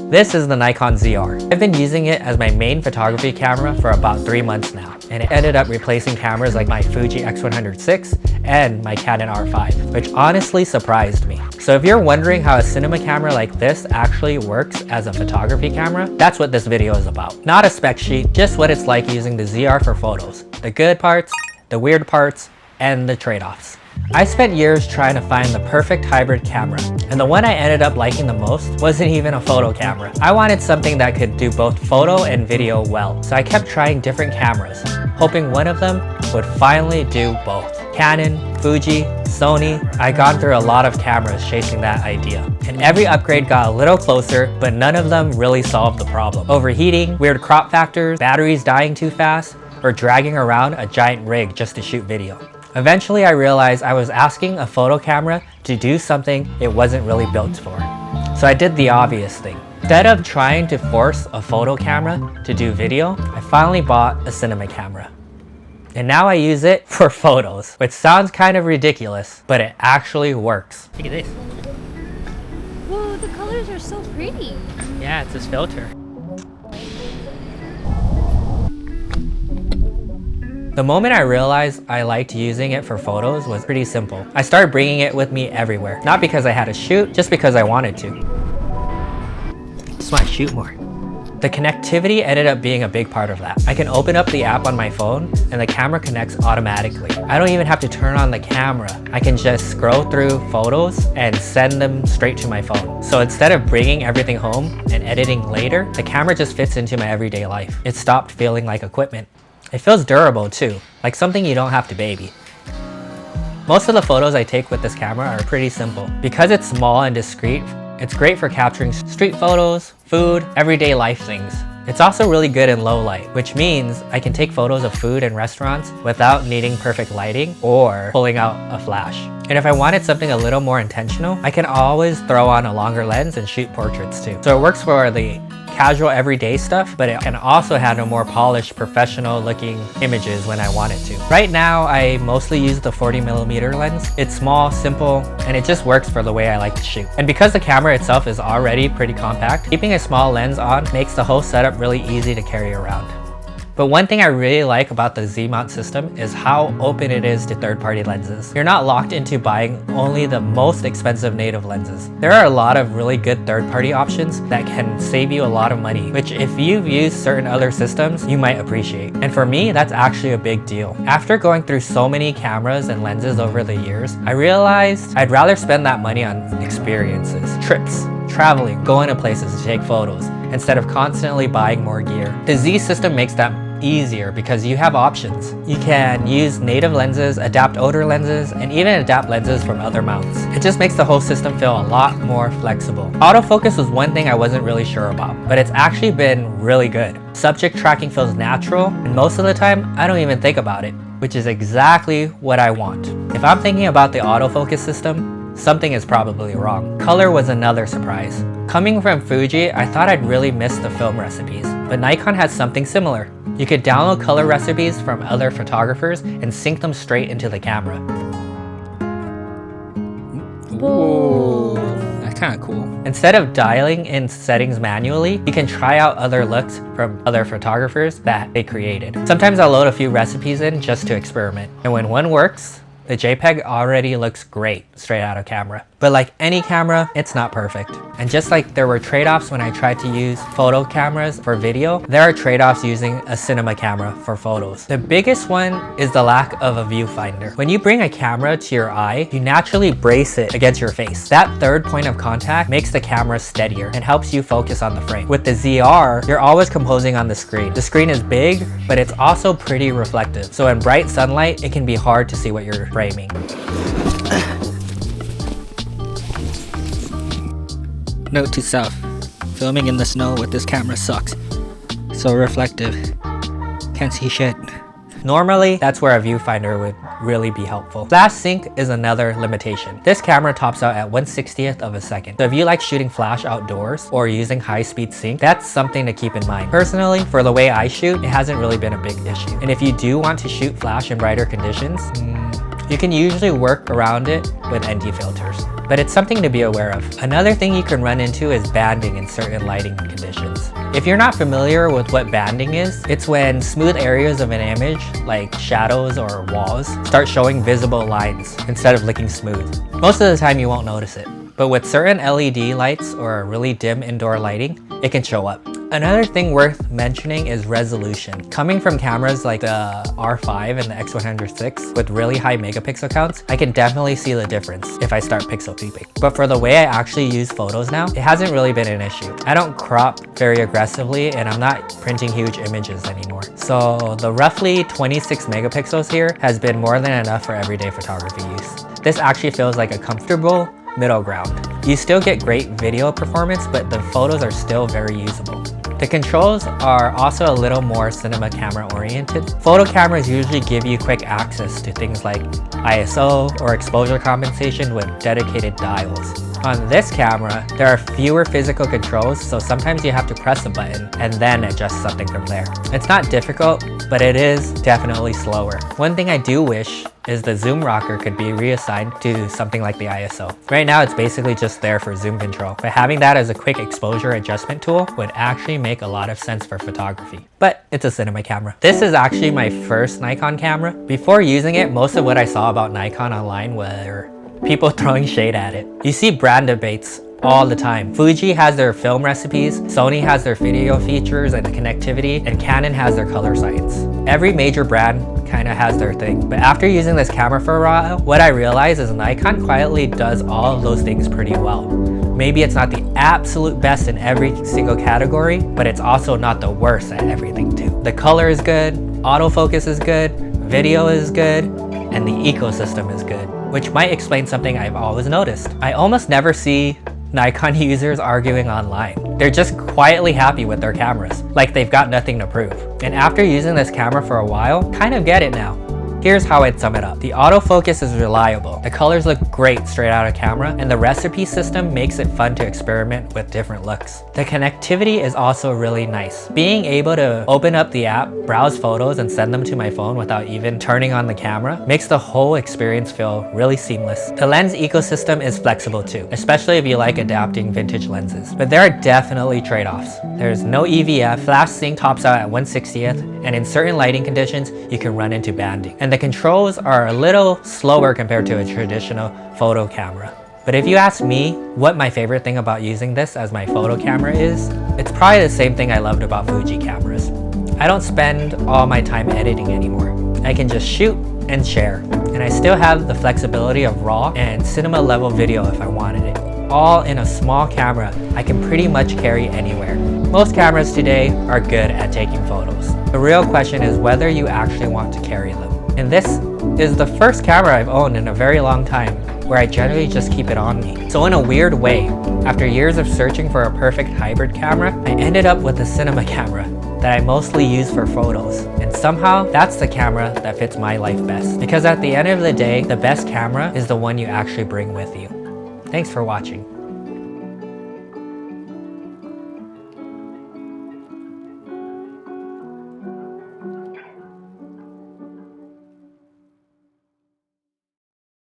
This is the Nikon ZR. I've been using it as my main photography camera for about 3 months now, and it ended up replacing cameras like my Fuji X100VI and my Canon R5, which honestly surprised me. So if you're wondering how a cinema camera like this actually works as a photography camera, that's what this video is about. Not a spec sheet, just what it's like using the ZR for photos. The good parts, the weird parts, and the trade-offs. I spent years trying to find the perfect hybrid camera, and the one I ended up liking the most wasn't even a photo camera. I wanted something that could do both photo and video well, so I kept trying different cameras, hoping one of them would finally do both. Canon, Fuji, Sony, I'd gone through a lot of cameras chasing that idea, and every upgrade got a little closer, but none of them really solved the problem. Overheating, weird crop factors, batteries dying too fast, or dragging around a giant rig just to shoot video. Eventually, I realized I was asking a photo camera to do something it wasn't really built for. So I did the obvious thing. Instead of trying to force a photo camera to do video, I finally bought a cinema camera. And now I use it for photos, which sounds kind of ridiculous, but it actually works. Look at this. Whoa, the colors are so pretty. Yeah, it's this filter. The moment I realized I liked using it for photos was pretty simple. I started bringing it with me everywhere. Not because I had to shoot, just because I wanted to. Just want to shoot more. The connectivity ended up being a big part of that. I can open up the app on my phone and the camera connects automatically. I don't even have to turn on the camera. I can just scroll through photos and send them straight to my phone. So instead of bringing everything home and editing later, the camera just fits into my everyday life. It stopped feeling like equipment. It feels durable too, like something you don't have to baby. Most of the photos I take with this camera are pretty simple. Because it's small and discreet, it's great for capturing street photos, food, everyday life things. It's also really good in low light, which means I can take photos of food and restaurants without needing perfect lighting or pulling out a flash. And if I wanted something a little more intentional, I can always throw on a longer lens and shoot portraits too. So it works for the casual everyday stuff, but it can also handle more polished, professional looking images when I want it to. Right now, I mostly use the 40mm lens. It's small, simple, and it just works for the way I like to shoot. And because the camera itself is already pretty compact, keeping a small lens on makes the whole setup really easy to carry around. But one thing I really like about the Z-mount system is how open it is to third-party lenses. You're not locked into buying only the most expensive native lenses. There are a lot of really good third-party options that can save you a lot of money, which if you've used certain other systems, you might appreciate. And for me, that's actually a big deal. After going through so many cameras and lenses over the years, I realized I'd rather spend that money on experiences, trips, traveling, going to places to take photos, instead of constantly buying more gear. The Z system makes that easier because you have options. You can use native lenses, adapt older lenses, and even adapt lenses from other mounts. It just makes the whole system feel a lot more flexible. Autofocus was one thing I wasn't really sure about, but it's actually been really good. Subject tracking feels natural, and most of the time, I don't even think about it, which is exactly what I want. If I'm thinking about the autofocus system, something is probably wrong. Color was another surprise. Coming from Fuji, I thought I'd really miss the film recipes, but Nikon has something similar. You could download color recipes from other photographers and sync them straight into the camera. Whoa. That's kind of cool. Instead of dialing in settings manually, you can try out other looks from other photographers that they created. Sometimes I'll load a few recipes in just to experiment. And when one works, the JPEG already looks great straight out of camera. But like any camera, it's not perfect. And just like there were trade-offs when I tried to use photo cameras for video, there are trade-offs using a cinema camera for photos. The biggest one is the lack of a viewfinder. When you bring a camera to your eye, you naturally brace it against your face. That third point of contact makes the camera steadier and helps you focus on the frame. With the ZR, you're always composing on the screen. The screen is big, but it's also pretty reflective. So in bright sunlight, it can be hard to see what you're framing. Note to self, filming in the snow with this camera sucks. So reflective. Can't see shit. Normally, that's where a viewfinder would really be helpful. Flash sync is another limitation. This camera tops out at 1/60th of a second. So if you like shooting flash outdoors or using high-speed sync, that's something to keep in mind. Personally, for the way I shoot, it hasn't really been a big issue. And if you do want to shoot flash in brighter conditions, you can usually work around it with ND filters, but it's something to be aware of. Another thing you can run into is banding in certain lighting conditions. If you're not familiar with what banding is, it's when smooth areas of an image, like shadows or walls, start showing visible lines instead of looking smooth. Most of the time you won't notice it, but with certain LED lights or really dim indoor lighting, it can show up. Another thing worth mentioning is resolution. Coming from cameras like the R5 and the X100VI with really high megapixel counts, I can definitely see the difference if I start pixel peeping. But for the way I actually use photos now, it hasn't really been an issue. I don't crop very aggressively and I'm not printing huge images anymore. So the roughly 26 megapixels here has been more than enough for everyday photography use. This actually feels like a comfortable middle ground. You still get great video performance, but the photos are still very usable. The controls are also a little more cinema camera oriented. Photo cameras usually give you quick access to things like ISO or exposure compensation with dedicated dials. On this camera, there are fewer physical controls, so sometimes you have to press a button and then adjust something from there. It's not difficult, but it is definitely slower. One thing I do wish is the zoom rocker could be reassigned to something like the ISO. Right now it's basically just there for zoom control, but having that as a quick exposure adjustment tool would actually make a lot of sense for photography. But it's a cinema camera. This is actually my first Nikon camera. Before using it, most of what I saw about Nikon online were people throwing shade at it. You see brand debates all the time. Fuji has their film recipes, Sony has their video features and connectivity, and Canon has their color science. Every major brand kind of has their thing. But after using this camera for a while, what I realized is Nikon quietly does all of those things pretty well. Maybe it's not the absolute best in every single category, but it's also not the worst at everything too. The color is good, autofocus is good, video is good, and the ecosystem is good, which might explain something I've always noticed. I almost never see Nikon users arguing online. They're just quietly happy with their cameras, like they've got nothing to prove. And after using this camera for a while, kind of get it now. Here's how I'd sum it up. The autofocus is reliable, the colors look great straight out of camera, and the recipe system makes it fun to experiment with different looks. The connectivity is also really nice. Being able to open up the app, browse photos, and send them to my phone without even turning on the camera makes the whole experience feel really seamless. The lens ecosystem is flexible too, especially if you like adapting vintage lenses. But there are definitely trade-offs. There's no EVF, flash sync tops out at 1/60th, and in certain lighting conditions, you can run into banding. And the controls are a little slower compared to a traditional photo camera. But if you ask me what my favorite thing about using this as my photo camera is, it's probably the same thing I loved about Fuji cameras. I don't spend all my time editing anymore. I can just shoot and share. And I still have the flexibility of RAW and cinema level video if I wanted it. All in a small camera I can pretty much carry anywhere. Most cameras today are good at taking photos. The real question is whether you actually want to carry them. And this is the first camera I've owned in a very long time where I generally just keep it on me. So in a weird way, after years of searching for a perfect hybrid camera, I ended up with a cinema camera that I mostly use for photos. And somehow, that's the camera that fits my life best. Because at the end of the day, the best camera is the one you actually bring with you. Thanks for watching.